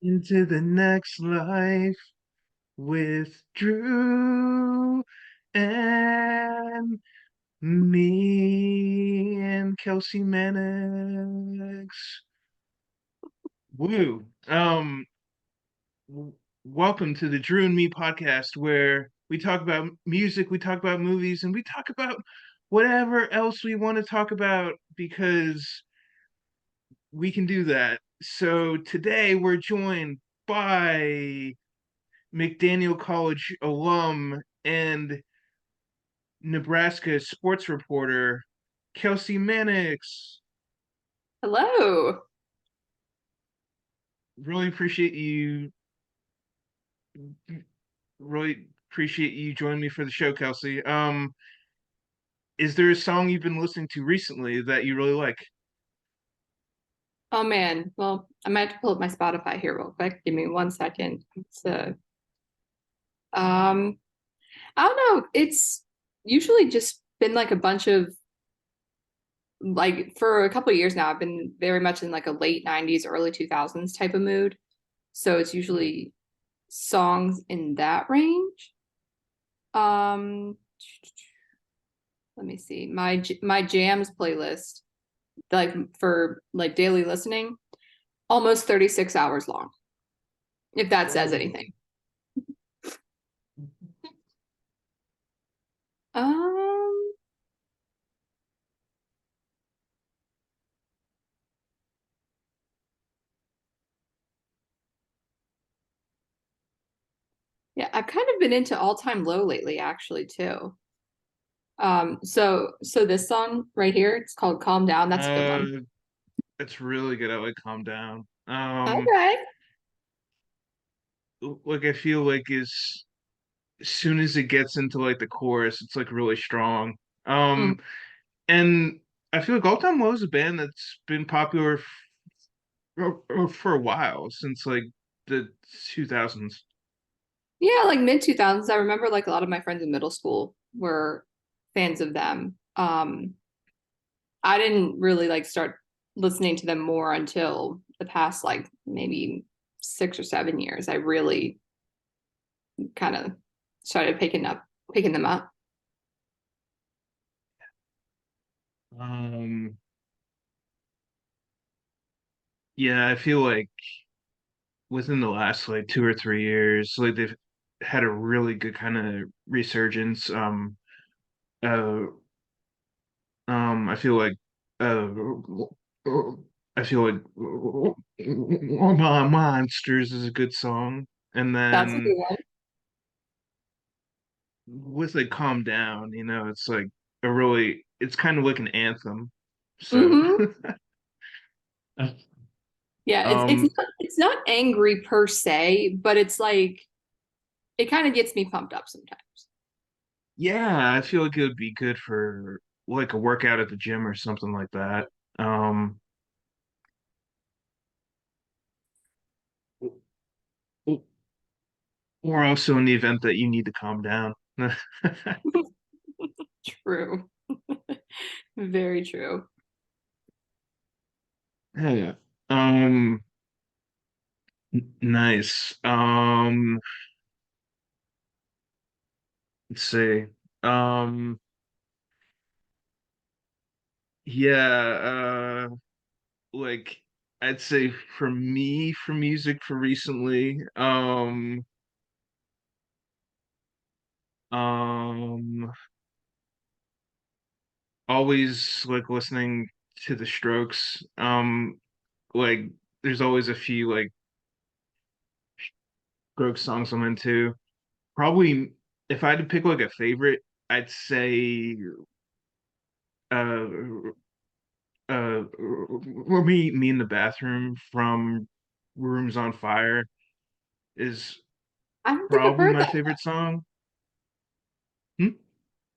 into the next life with Drew and me and Kelsey Mannix. Woo. Welcome to the Drew and Me podcast where we talk about music, we talk about movies, and we talk about whatever else we want to talk about because we can do that. So today we're joined by McDaniel College alum and Nebraska sports reporter Kelsey Mannix. Hello. Really appreciate you. Really appreciate you joining me for the show, Kelsey. Is there a song you've been listening to recently that you really like? Oh man. Well, I might have to pull up my Spotify here real quick. Give me 1 second. Um, I don't know. It's usually just been like a bunch of like for a couple of years now, I've been very much in like a late 90s, early 2000s type of mood. So it's usually songs in that range. Um, Let me see. My jams playlist, like for like daily listening, almost 36 hours long, if that says Oh. anything. Um, yeah, I've kind of been into All Time Low lately, actually, too. So this song right here, it's called Calm Down. That's a good Uh, one. it's really good. I like Calm Down. Okay. Like I feel like as soon as it gets into like the chorus, it's like really strong. Mm. Um, and I feel like All Time Low is a band that's been popular for a while, since like the 2000s. Yeah, like mid 2000s. I remember like a lot of my friends in middle school were fans of them. I didn't really like start listening to them more until the past like maybe 6 or 7 years. I really kind of started picking them up. Um, yeah, I feel like within the last like 2 or 3 years, like they've had a really good kind of resurgence. Uh, I feel like, uh, I feel like Monsters is a good song, and That's a then good one. with like Calm Down, it's like it's kind of like an anthem. So, Hmm. Yeah, um, it's not angry per se, but it's like it kind of gets me pumped up sometimes. yeah, I feel like it would be good for like a workout at the gym or something like that. Um, or also in the event that you need to calm down. True. Very true. Yeah. Nice. Let's see. Um, yeah, like I'd say for me, for music for recently, um, always like listening to the Strokes. Like there's always a few like Strokes songs I'm into. Probably if I had to pick like a favorite, I'd say uh or me in the bathroom from Rooms on Fire is I don't think I've probably heard my that. favorite song. Hmm?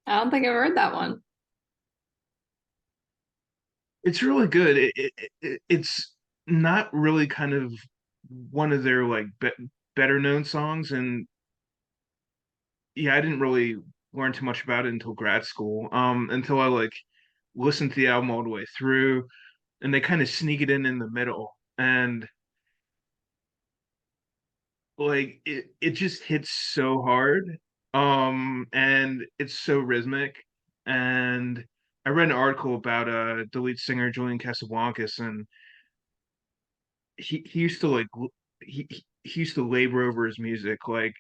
I don't think I've heard that one. It's really good. It's not really kind of one of their like better known songs, and yeah, I didn't really learn too much about it until grad school. Until I like listened to the album all the way through, and they kind of sneak it in the middle, and like it just hits so hard. And it's so rhythmic. And I read an article about the lead singer Julian Casablancas, and he used to like he used to labor over his music. Like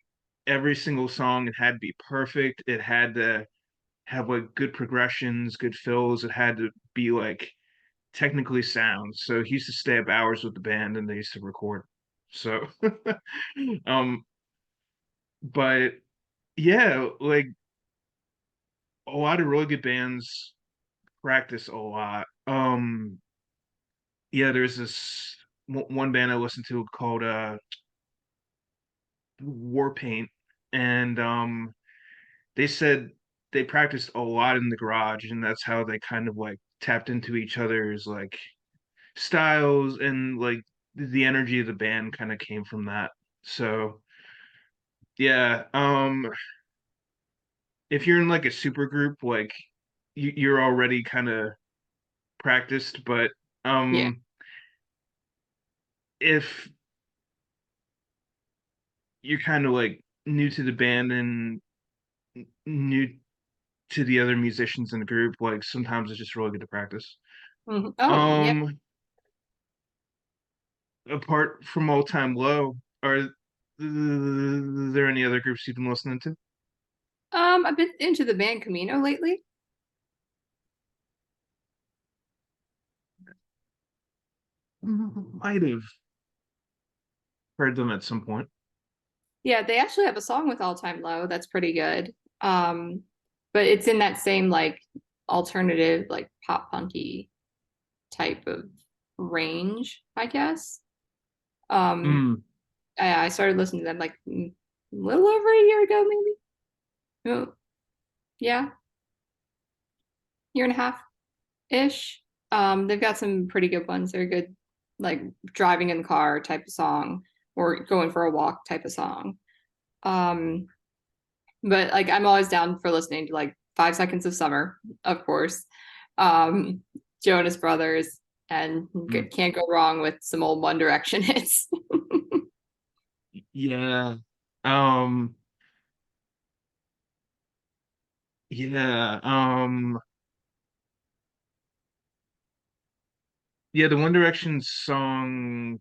every single song, it had to be perfect. It had to have like good progressions, good fills. It had to be like technically sound. So he used to stay up hours with the band, and they used to record. So, um, but yeah, like a lot of really good bands practice a lot. Yeah, there's this one band I listened to called Warpaint, and they said they practiced a lot in the garage, and that's how they kind of like tapped into each other's like styles, and like the energy of the band kind of came from that. So yeah, if you're in like a super group, like you're already kind of practiced, but Yeah. um if you're kind of like new to the band and new to the other musicians in the group, like sometimes it's just really good to practice. Oh, yeah. Um, Apart from All Time Low, are there any other groups you've been listening to? I've been into the band Camino lately. Might have heard them at some point. Yeah, they actually have a song with All Time Low that's pretty good. Um, but it's in that same like alternative, like pop punky type of range, I guess. Um, Mm, I started listening to them like a little over a year ago, maybe. Oh, yeah, year and a half ish. They've got some pretty good ones. They're good, like driving in the car type of song or going for a walk type of song. Um, but like I'm always down for listening to like 5 Seconds of Summer, of course. Um, Jonas Brothers, and mm. can't go wrong with some old One Direction hits. Yeah. Um, yeah. Yeah, the One Direction song,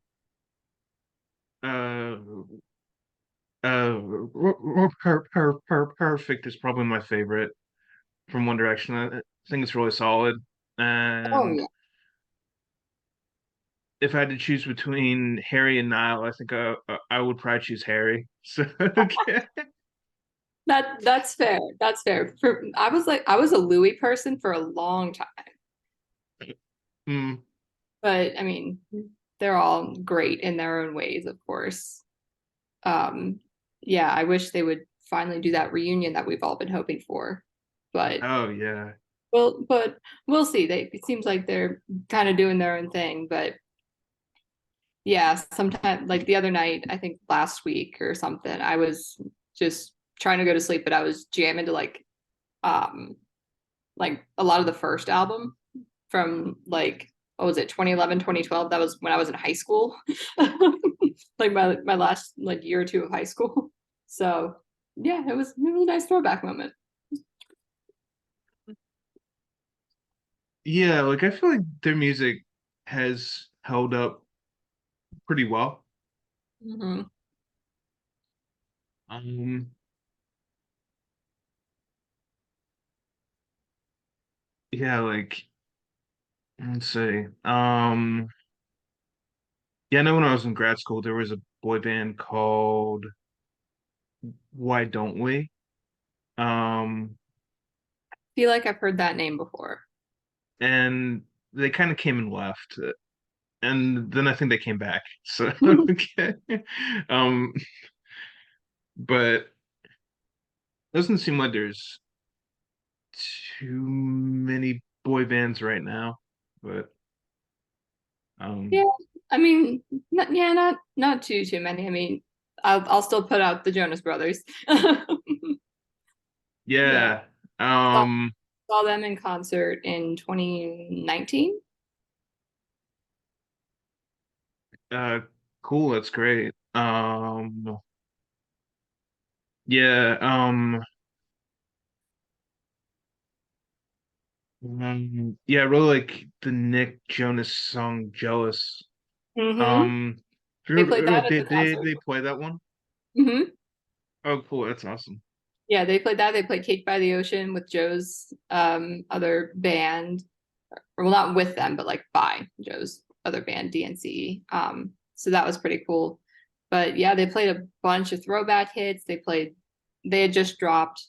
uh, Perfect is probably my favorite from One Direction. I think it's really solid. Oh And yeah, if I had to choose between Harry and Niall, I think I would probably choose Harry. So, okay. that's fair. That's fair. I was a Louis person for a long time, Mm. but I mean, they're all great in their own ways, of course. Um, yeah, I wish they would finally do that reunion that we've all been hoping for. But Oh yeah. but we'll see. It seems like they're kind of doing their own thing, but yeah, sometime like the other night, I think last week or something, I was just trying to go to sleep, but I was jamming to um like a lot of the first album from like what was it, 2011, 2012. That was when I was in high school. Like my last like year or two of high school. So yeah, it was a nice throwback moment. Yeah, like I feel like their music has held up pretty well. Hmm. Um, yeah, like let's see. Yeah, I know when I was in grad school, there was a boy band called Why Don't We? Um, Feel like I've heard that name before. and they kind of came and left, and then I think they came back. So okay. Um, but doesn't seem like there's too many boy bands right now. But Yeah, um, I mean, not too many. I mean, I'll still put out the Jonas Brothers. Yeah, yeah. saw, Um, saw them in concert in 2019. uh, cool. That's great. Um, yeah, yeah, I really like the Nick Jonas song "Jealous." Hmm. Um, They played that at the concert. they play that one? Hmm. Oh, cool, that's awesome. Yeah, they played that. They played Cake by the Ocean with Joe's other band. Or well, not with them, but like by Joe's other band, DNC. So that was pretty cool. But yeah, they played a bunch of throwback hits. They had just dropped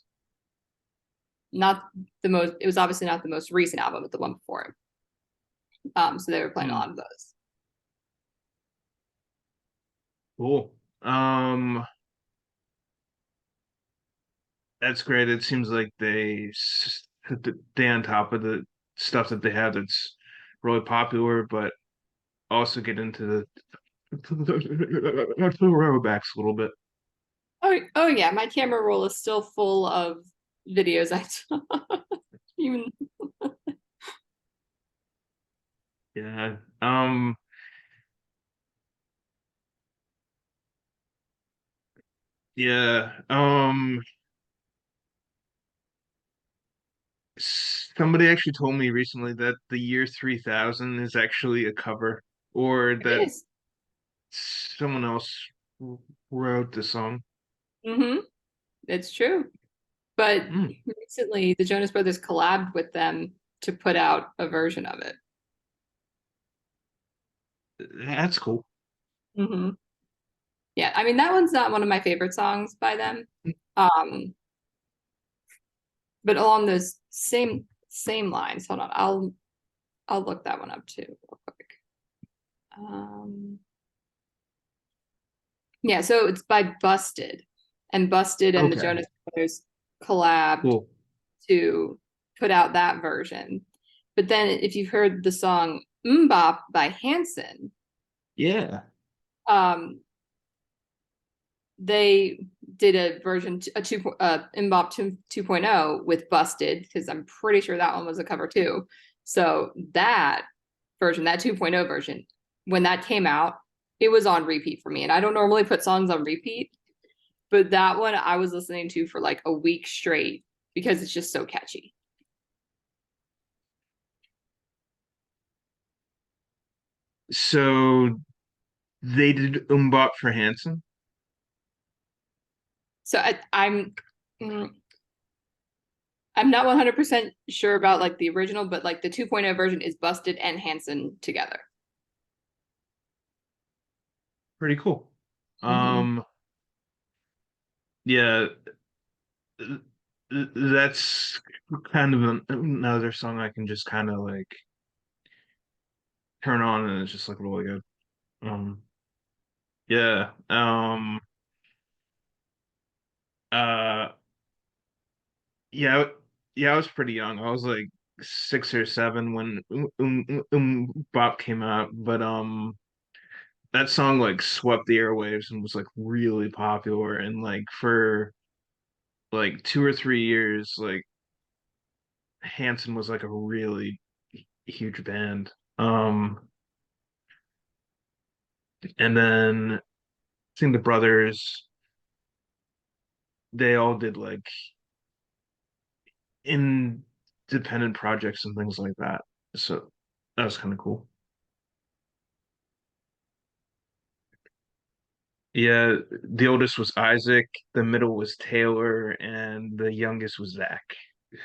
not the most, it was obviously not the most recent album, but the one before it. So they were playing a Hmm, lot of those. cool. Um, that's great. It seems like stay on top of the stuff that they have that's really popular, but also get into the throwbacks a little bit. Oh yeah, my camera roll is still full of videos I took. Even Yeah. Yeah. Somebody actually told me recently that the year 3000 is actually a cover, or it that is. someone else wrote the song. Mm-hmm. It's true. But Hmm, recently, the Jonas Brothers collabed with them to put out a version of it. that's cool. Hmm. Yeah, I mean that one's not one of my favorite songs by them. Um, but along those same lines, hold on, I'll look that one up too real quick. Um, yeah, so it's by Busted, and Busted and the Okay, Jonas Brothers collabed cool. to put out that version. But then, if you've heard the song "Mbop" by Hanson, Yeah. um, they did a version a two Mbop 2.0 with Busted because I'm pretty sure that one was a cover too. So that version, that 2.0 version, when that came out, it was on repeat for me. And I don't normally put songs on repeat, but that one I was listening to for like a week straight because it's just so catchy. So they did Umbop for Hanson. So mm, I'm not 100% sure about like the original, but like the 2.0 version is Busted and Hanson together. Pretty cool. Hmm. Um, yeah, that's kind of another song I can just kind of like turn on and it's just like really good. Um, yeah. Uh, yeah, yeah. I was pretty young. I was like 6 or 7 when Bop came out, but that song like swept the airwaves and was like really popular. And like for like 2 or 3 years, like Hanson was like a really huge band. And then I think the brothers, they all did like independent projects and things like that. So that was kind of cool. Yeah, the oldest was Isaac, the middle was Taylor, and the youngest was Zach,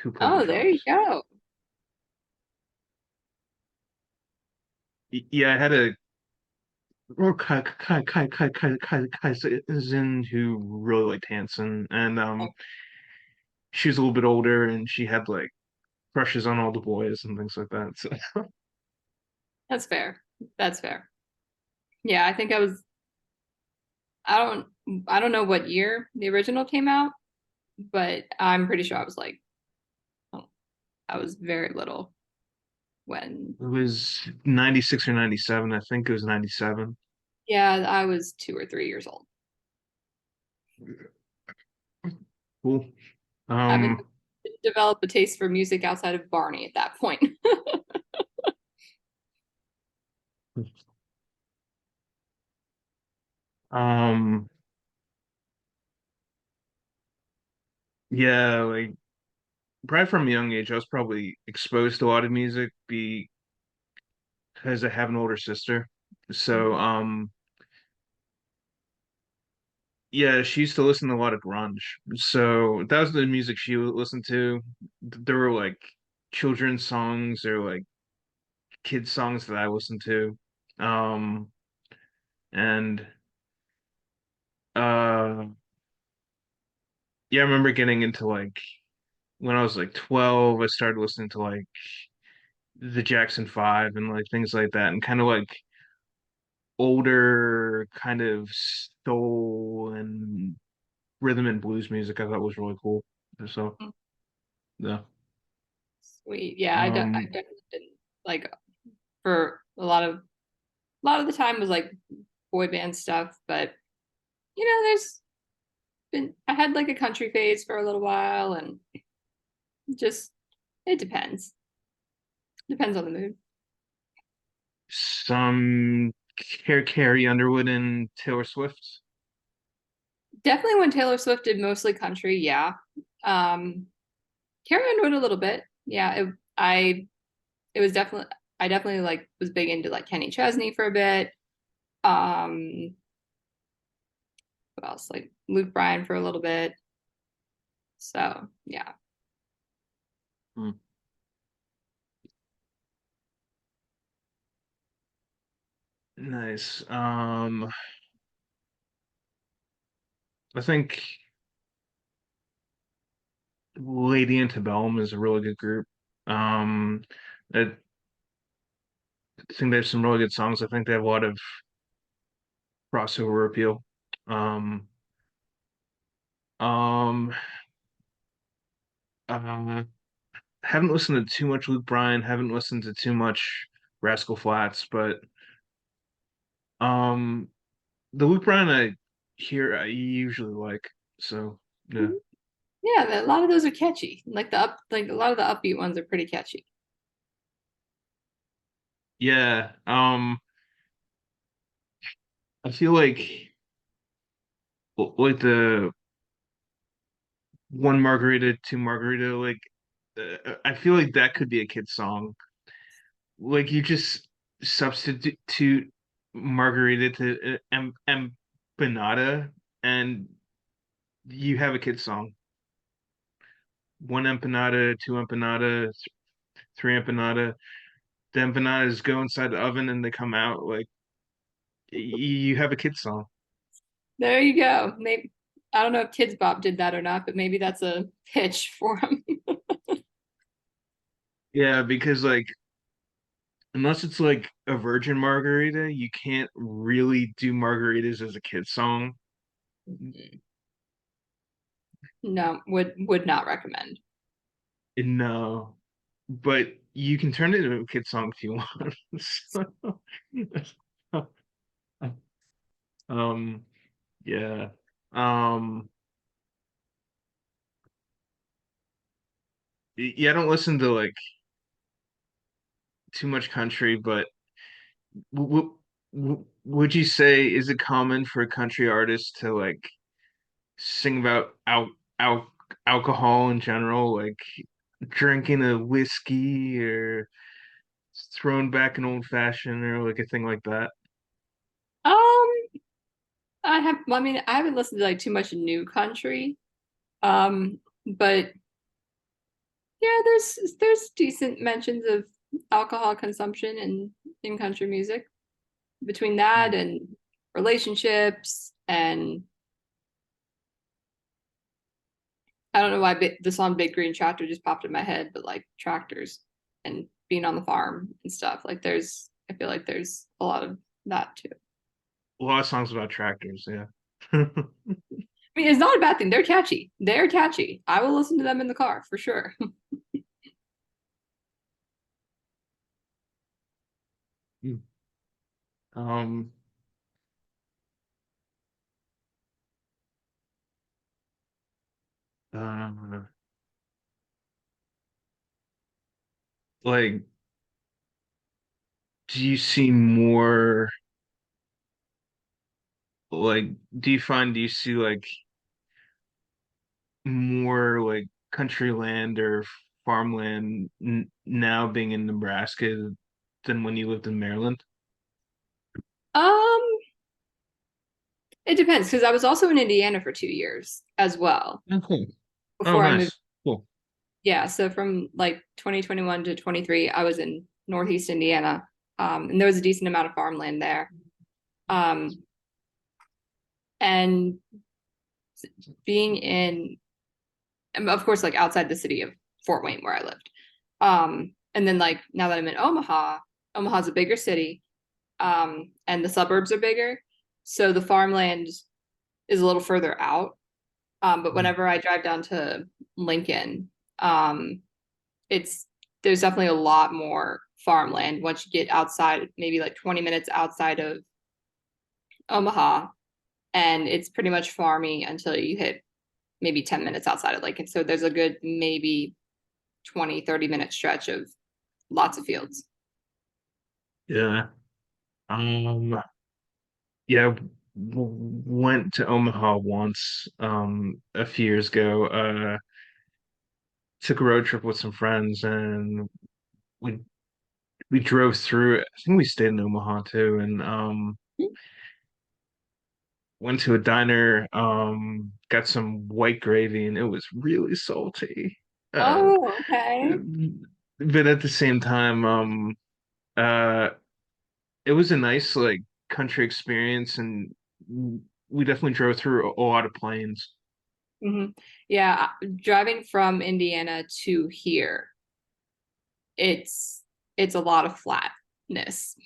who played the Oh, there you drums. go. Yeah, I had a cousin who really liked Hanson, and she was a little bit older, and she had like crushes on all the boys and things like that. So That's fair. That's fair. Yeah, I think I don't I don't know what year the original came out, but I'm pretty sure I was like oh, I was very little when it was 96 or 97. I think it was 97. yeah, I was 2 or 3 years old. Cool. I haven't Um, developed a taste for music outside of Barney at that point. Um, yeah, like probably from a young age, I was probably exposed to a lot of music because I have an older sister. So, Mhm. yeah, she used to listen to a lot of grunge. So that was the music she would listen to. There were like children's songs or like kids songs that I listened to. Um, and uh, yeah, I remember getting into like when I was like 12, I started listening to like the Jackson 5 and like things like that, and kind of like older kind of soul and rhythm and blues music I thought was really cool. So yeah. Sweet. Yeah, I Um definitely didn't like for a lot of the time was like boy band stuff, but there's been I had like a country phase for a little while and just it depends on the mood. some Carrie Underwood and Taylor Swift. Definitely when Taylor Swift did mostly country, yeah. Um, Carrie Underwood a little bit, yeah. It was definitely I definitely like was big into like Kenny Chesney for a bit. Um, what else? Like Luke Bryan for a little bit. So yeah. Hmm, nice. I think Lady Antebellum is a really good group. Um I think they have some really good songs. I think they have a lot of crossover appeal. Um um uh haven't listened to too much Luke Bryan, haven't listened to too much Rascal Flatts, but um the Luke Bryan I usually like. So yeah. Yeah, a lot of those are catchy. Like a lot of the upbeat ones are pretty catchy. Yeah. I feel like the one margarita, two margarita, like I feel like that could be a kid song. Like you just substitute margarita to empanada and you have a kid song. One empanada, two empanada, three empanada. The empanadas go inside the oven and they come out like you have a kid song. There you go. Maybe I don't know if Kids Bop did that or not, but maybe that's a pitch for them. Yeah, because like unless it's like a virgin margarita, you can't really do margaritas as a kid song. No, would not recommend. No, but you can turn it into a kid song if you want. So, um, yeah. Um, yeah, I don't listen to like too much country, but would you say is it common for a country artist to like sing about al alcohol in general, like drinking a whiskey or throwing back an old fashioned or like a thing like that? Um, I mean, I haven't listened to like too much new country. But yeah, there's decent mentions of alcohol consumption in country music between Hmm. that and relationships and I don't know why the song Big Green Tractor just popped in my head, but like tractors and being on the farm and stuff. Like I feel like there's a lot of that too. A lot of songs about tractors, yeah. I mean, it's not a bad thing. They're catchy. They're catchy. I will listen to them in the car for sure. Um, uh, like, do you see more like, do you see like more like country land or farmland n now being in Nebraska than when you lived in Maryland? Um, it depends because I was also in Indiana for 2 years as well Oh, cool. Oh, before I moved. nice. Cool. Yeah, so from like 2021 to 23, I was in Northeast Indiana. And there was a decent amount of farmland there. Um, and being in, of course, like outside the city of Fort Wayne where I lived. And then like now that I'm in Omaha, Omaha's a bigger city, and the suburbs are bigger. So the farmland is a little further out. But Mm. whenever I drive down to Lincoln, um, it's there's definitely a lot more farmland once you get outside, maybe like 20 minutes outside of Omaha, and it's pretty much farmy until you hit maybe 10 minutes outside of Lincoln. So there's a good maybe 20, 30-minute stretch of lots of fields. Yeah. Yeah, went to Omaha once, a few years ago. Took a road trip with some friends and we we drove through. I think we stayed in Omaha too, and went to a diner, got some white gravy, and it was really salty. Uh, Oh, okay. but at the same time, uh, it was a nice like country experience, and we definitely drove through a lot of plains. Hmm. Yeah, driving from Indiana to here, it's it's a lot of flatness,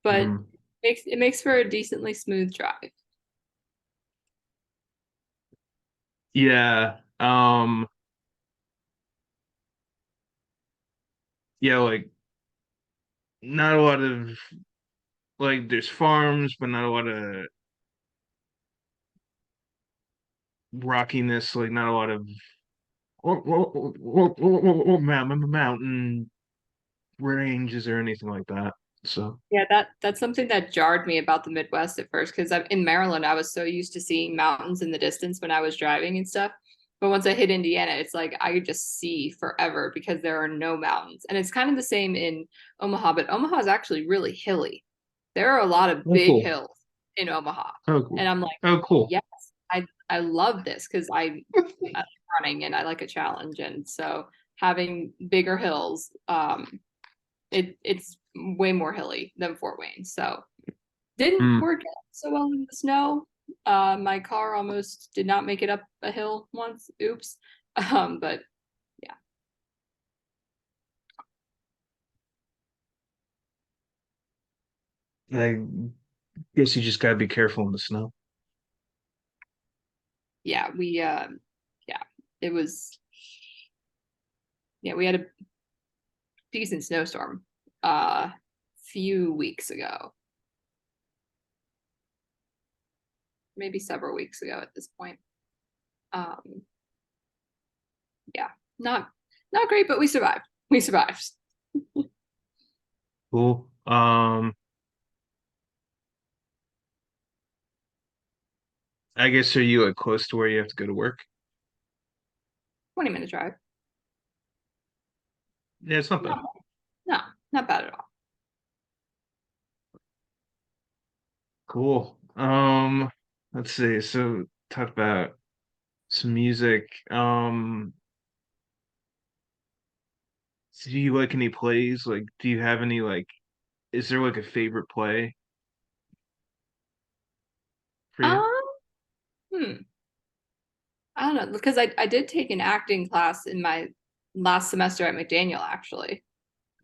but Mm. it makes for a decently smooth drive. Yeah, yeah, like not a lot of like there's farms, but not a lot of rockiness, like not a lot of mountain ranges or anything like that. So Yeah, that's something that jarred me about the Midwest at first because I'm in Maryland. I was so used to seeing mountains in the distance when I was driving and stuff. But once I hit Indiana, it's like I could just see forever because there are no mountains. And it's kind of the same in Omaha, but Omaha is actually really hilly. There are a lot of oh big cool. hills in Omaha. Oh cool. And I'm like, Oh cool. yes, I love this because I like running and I like a challenge. And so having bigger hills, it's way more hilly than Fort Wayne. So didn't Mm. work out so well in the snow. My car almost did not make it up a hill once. Oops. But yeah, I guess you just gotta be careful in the snow. yeah, yeah, it was yeah, we had a decent snowstorm few weeks ago, maybe several weeks ago at this point. Um, yeah, not not great, but we survived. We survived. Cool. I guess are you like close to where you have to go to work? 20-minute drive. Yeah, it's not bad. Not bad. No, not bad at all. Cool. Let's see. So talk about some music. Do you like any plays? Like, do you have any like? Is there like a favorite play for you? Um, hmm. I don't know because I did take an acting class in my last semester at McDaniel actually.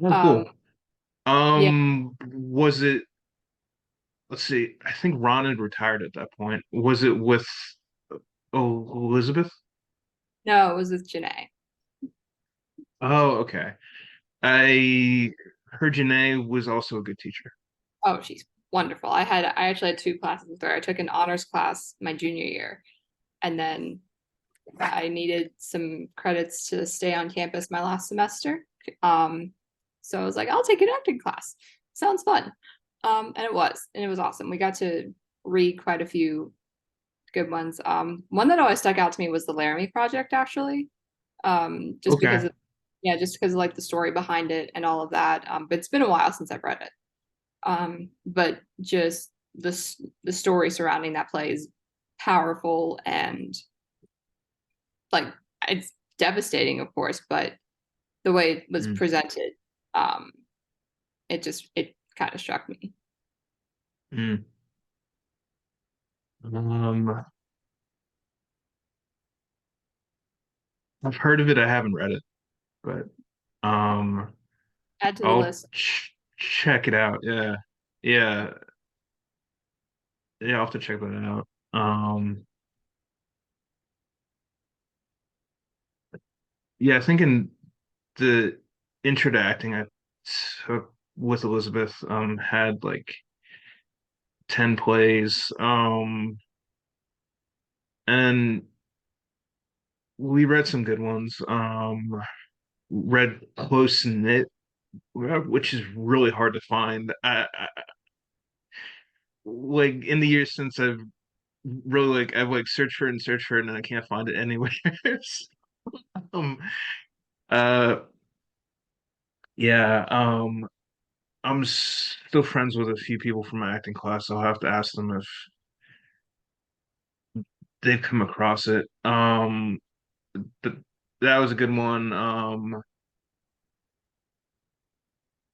Oh, Um, cool. yeah, Was it? Let's see. I think Ron had retired at that point. Was it with Elizabeth? no, it was with Janae. Oh, okay. I heard Janae was also a good teacher. Oh, she's wonderful. I actually had two classes with her. I took an honors class my junior year, and then I needed some credits to stay on campus my last semester. Um, so I was like, I'll take an acting class. Sounds fun. And it was awesome. We got to read quite a few good ones. One that always stuck out to me was the Laramie Project, actually. Just because Okay. of yeah, just because of like the story behind it and all of that. But it's been a while since I've read it. But just the story surrounding that play is powerful and like it's devastating, of course, but the way it was Mm. presented, um, it kind of struck me. Mm. Um, I've heard of it. I haven't read it, but um, Add to the I'll list. check it out. Yeah, yeah, yeah. I'll have to check that out. Yeah, I think in the intro to acting I took with Elizabeth, had like 10 plays. And we read some good ones. Read Close Knit, which is really hard to find. Like in the years since I've really I've like searched for it and searched for it and I can't find it anywhere. um uh yeah, I'm still friends with a few people from my acting class. I'll have to ask them if they've come across it. But that was a good one.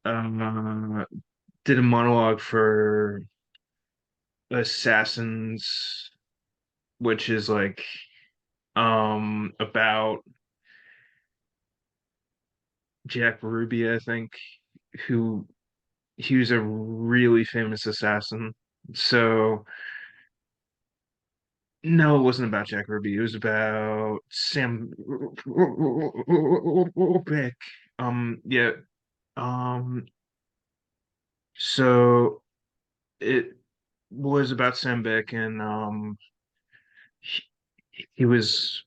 Uh did a monologue for Assassins, which is like about Jack Ruby, I think, who he was a really famous assassin. So no, it wasn't about Jack Ruby. It was about Sam Beck. Yeah. Um, so it was about Sam Beck, and he, he was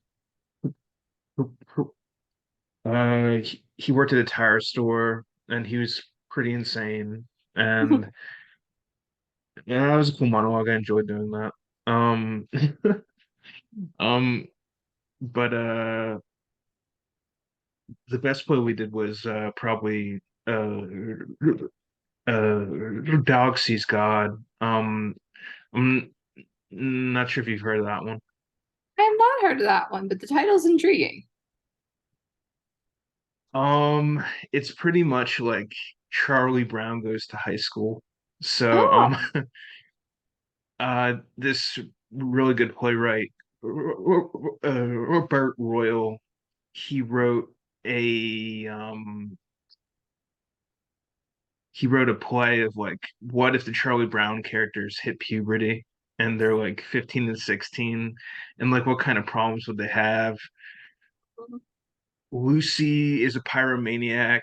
he worked at a tire store, and he was pretty insane. And yeah, that was a cool monologue. I enjoyed doing that. Um, um, but the best play we did was probably uh Dog Sees God. I'm not sure if you've heard of that one. I have not heard of that one, but the title's intriguing. Um, it's pretty much like Charlie Brown goes to high school. So Oh, this really good playwright, Robert Royal, he wrote a he wrote a play of like what if the Charlie Brown characters hit puberty and they're like 15 and 16, and like what kind of problems would they have. Lucy is a pyromaniac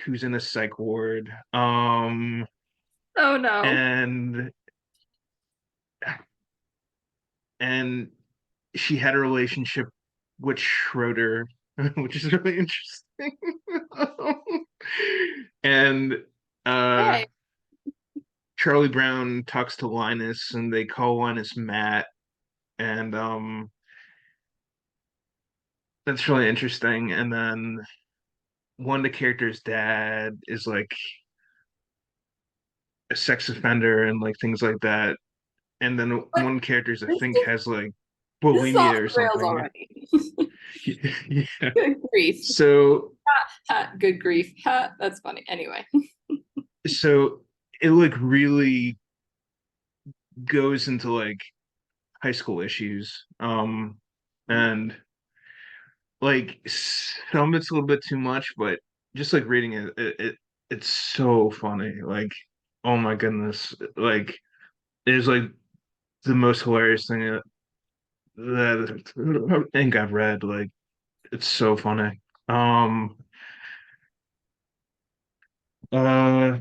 who's in a psych ward. oh no. And and she had a relationship with Schroeder, which is really interesting. And uh Okay. Charlie Brown talks to Linus and they call Linus Matt, and that's really interesting. And then one of the characters' dad is like a sex offender and like things like that. And then But one character's I this think is has like this is off bulimia or the rails something. already. Yeah. Good grief. So Good grief. That's funny. Anyway. so it like really goes into like high school issues. And like some it's a little bit too much, but just like reading it's so funny. Like, oh my goodness. Like it is like the most hilarious thing that I think I've read. Like it's so funny. Um uh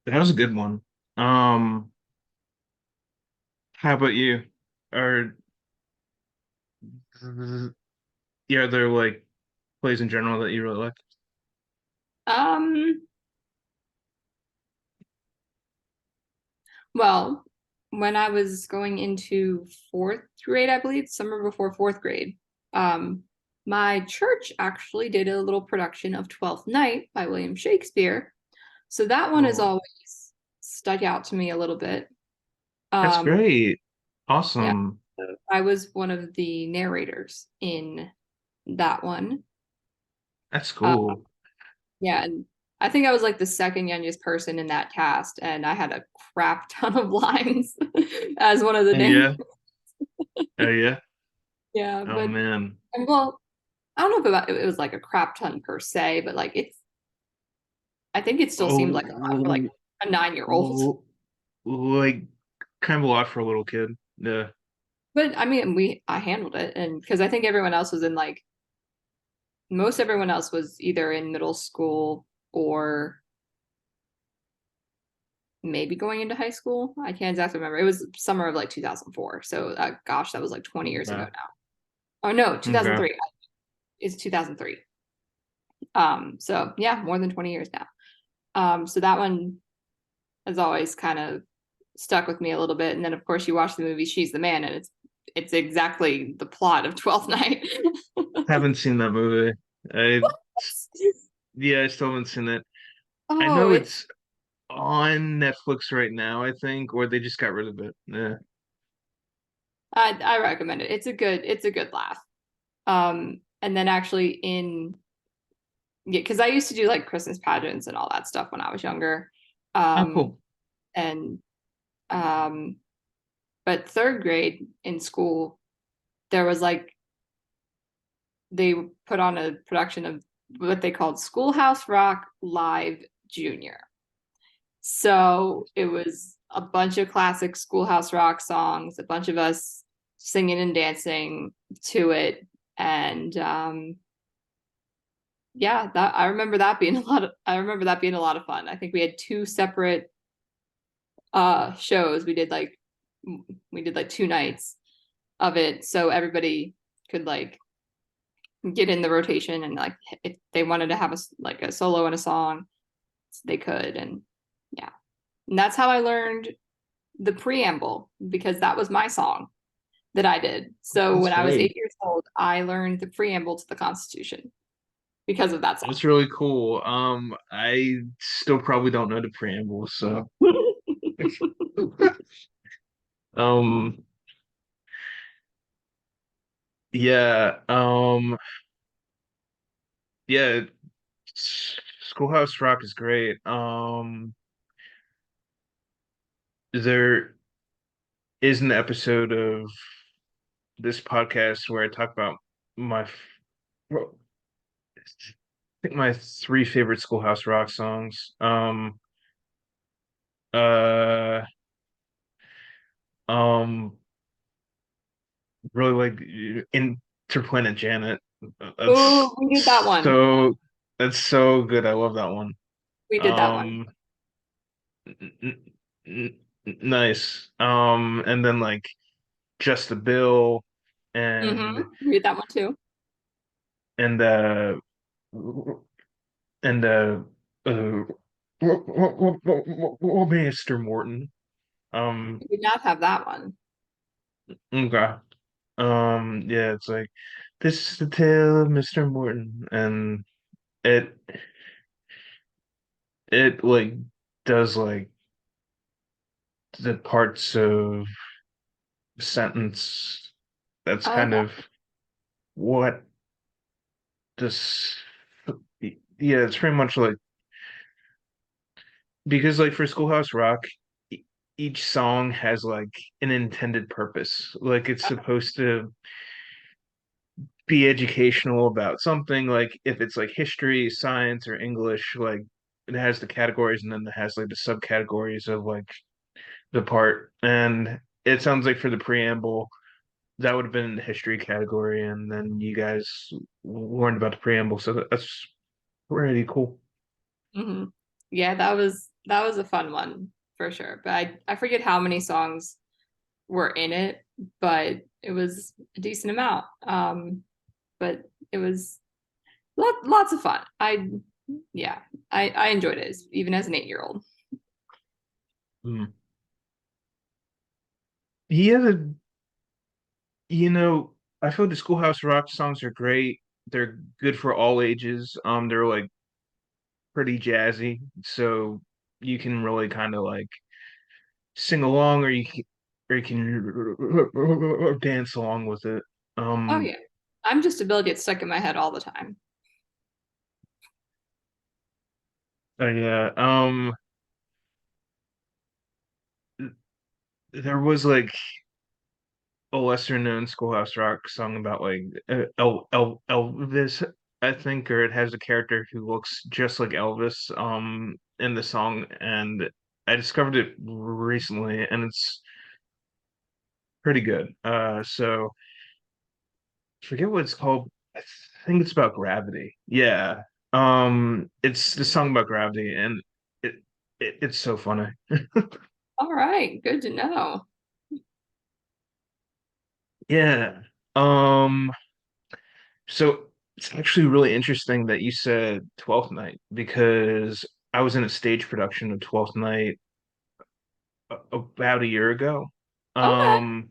that was a good one. Um how about you? Or yeah, they're like plays in general that you really like. Um, Well, when I was going into fourth grade, I believe, summer before fourth grade, um, my church actually did a little production of Twelfth Night by William Shakespeare. So that one has Oh, always stuck out to me a little bit. that's Um, great. yeah, Awesome. so I was one of the narrators in that one. That's Uh, cool. yeah, and I think I was like the second youngest person in that cast, and I had a crap ton of lines as one of the names. Yeah. Oh yeah. Yeah, Oh but man. well, I don't know if it was like a crap ton per se, but like I think it still seemed like a lot for like Oh, a 9-year-old. oh, like kind of a lot for a little kid. Yeah. But I mean, I handled it, and because I think everyone else was in like most everyone else was either in middle school or maybe going into high school. I can't exactly remember. It was summer of like 2004. So gosh, that was like 20 years ago Okay. now. Oh no, Okay. 2003. It's 2003. So yeah, more than 20 years now. So that one has always kind of stuck with me a little bit. And then of course you watch the movie She's the Man, and it's exactly the plot of Twelfth Night. Haven't seen that movie. I Yeah, I still haven't seen it. I Oh, know it's it's on Netflix right now, I think, or they just got rid of it. Yeah. I recommend it. It's a good laugh. And then actually in yeah, because I used to do like Christmas pageants and all that stuff when I was younger. Oh, Um, cool. and um, but third grade in school, there was like they put on a production of what they called Schoolhouse Rock Live Junior. So it was a bunch of classic Schoolhouse Rock songs, a bunch of us singing and dancing to it, and yeah, that I remember that being I remember that being a lot of fun. I think we had two separate shows. We did like 2 nights of it, so everybody could like get in the rotation, and like if they wanted to have like a solo and a song, they could. And yeah, and that's how I learned the preamble, because that was my song that I did. So That's when I was great. 8 years old, I learned the preamble to the Constitution because of that That's song. really cool. I still probably don't know the preamble, so um yeah, yeah, Schoolhouse Rock is great. There is an episode of this podcast where I talk about well, I think my three favorite Schoolhouse Rock songs. Uh, um, really like Interplanet Janet. Oh, That's we did that one. so that's so good. I love that one. We did that one. Um, n nice. And then like Just the Bill and We did that one too. and uh and uh Mr. Morton. Um, We did not have that one. okay. Yeah, it's like this is the tale of Mr. Morton, and it it like does like the parts of the sentence that's I like kind that. of what this yeah, it's pretty much like because like for Schoolhouse Rock, each song has like an intended purpose. Like it's supposed to be educational about something, like if it's like history, science, or English, like it has the categories and then it has like the subcategories of like the part. And it sounds like for the preamble, that would have been in the history category, and then you guys learned about the preamble, so that's pretty cool. hmm Yeah, that was a fun one for sure. But I forget how many songs were in it, but it was a decent amount. But it was lots of fun. Yeah, I enjoyed it even as an 8-year old. Mm. Yeah, you know, I feel the Schoolhouse Rock songs are great. They're good for all ages. They're like pretty jazzy, so you can really kind of like sing along, or you can or dance along with it. Oh Um, yeah. I'm just a bill gets stuck in my head all the time. yeah. There was like a lesser known Schoolhouse Rock song about like Elvis, I think, or it has a character who looks just like Elvis in the song, and I discovered it recently, and it's pretty good. So forget what it's called. I think it's about gravity. Yeah. It's the song about gravity, and it, it's so funny. All right, good to know. Yeah. Um, so it's actually really interesting that you said 12th Night because I was in a stage production of 12th Night about a year ago. Okay, Um,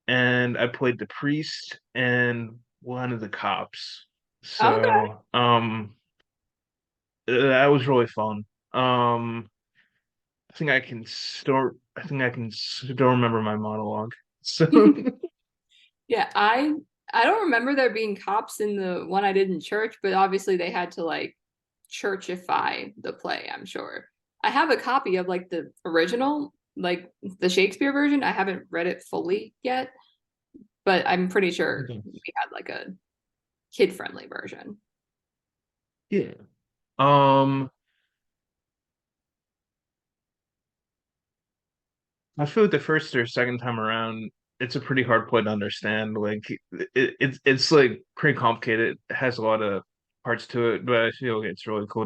and I played the priest and one of the cops. okay. So, that was really fun. I think I can still remember my monologue. So, Yeah, I don't remember there being cops in the one I did in church, but obviously they had to like churchify the play, I'm sure. I have a copy of like the original, like the Shakespeare version. I haven't read it fully yet, but I'm pretty sure we had like a kid-friendly version. yeah. Um, I feel like the first or second time around, it's a pretty hard play to understand. Like it's like pretty complicated. It has a lot of parts to it, but I feel like it's really cool